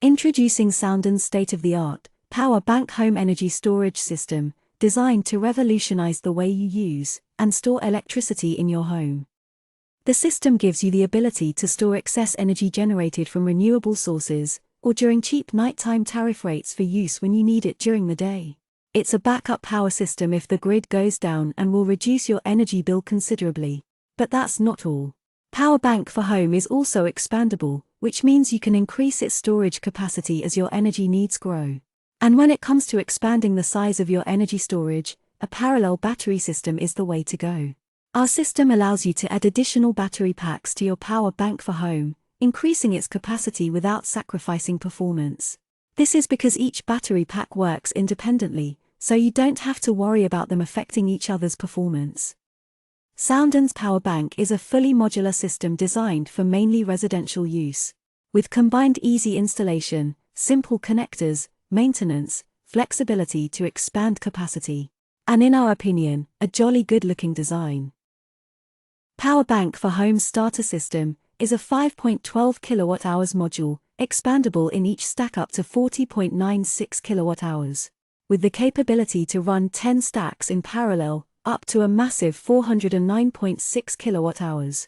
Introducing Soundons' state-of-the-art Power Bank home energy storage system, designed to revolutionize the way you use and store electricity in your home. The system gives you the ability to store excess energy generated from renewable sources, or during cheap nighttime tariff rates for use when you need it during the day. It's a backup power system if the grid goes down and will reduce your energy bill considerably. But that's not all. Power Bank for Home is also expandable, which means you can increase its storage capacity as your energy needs grow. And when it comes to expanding the size of your energy storage, a parallel battery system is the way to go. Our system allows you to add additional battery packs to your Power Bank for Home, increasing its capacity without sacrificing performance. This is because each battery pack works independently, so you don't have to worry about them affecting each other's performance. Soundons Power Bank is a fully modular system designed for mainly residential use. With combined easy installation, simple connectors, maintenance, flexibility to expand capacity, and in our opinion, a jolly good-looking design. Power Bank for Home Starter System is a 5.12 kWh module, expandable in each stack up to 40.96 kWh, with the capability to run 10 stacks in parallel, up to a massive 409.6 kWh.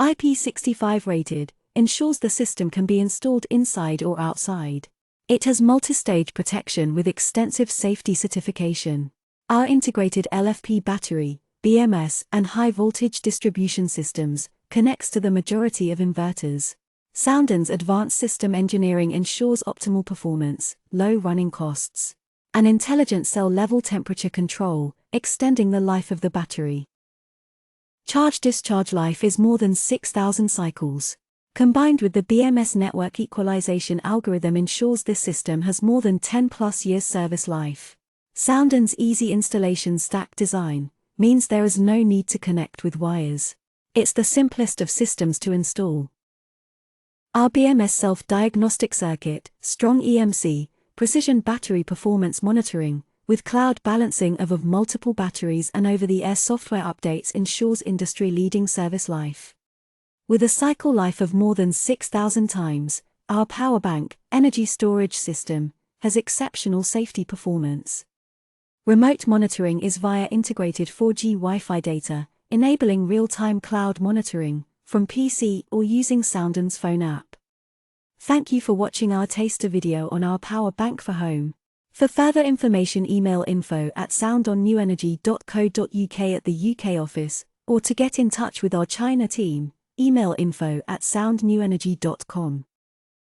IP65 rated, ensures the system can be installed inside or outside. It has multi-stage protection with extensive safety certification. Our integrated LFP battery, BMS and high-voltage distribution systems connects to the majority of inverters. Soundons' advanced system engineering ensures optimal performance, low running costs, and intelligent cell-level temperature control, extending the life of the battery. Charge-discharge life is more than 6,000 cycles. Combined with the BMS network equalization algorithm ensures this system has more than 10+ years service life. Soundons' easy installation stack design means there is no need to connect with wires. It's the simplest of systems to install. Our BMS self-diagnostic circuit, strong EMC, precision battery performance monitoring, with cloud balancing of multiple batteries and over-the-air software updates ensures industry-leading service life. With a cycle life of more than 6,000 times, our Power Bank energy storage system has exceptional safety performance. Remote monitoring is via integrated 4G Wi-Fi data, enabling real-time cloud monitoring from PC or using Soundons phone app. Thank you for watching our taster video on our Power Bank for Home. For further information, email info@soundonnewenergy.co.uk at the UK office, or to get in touch with our China team, email info@soundnewenergy.com.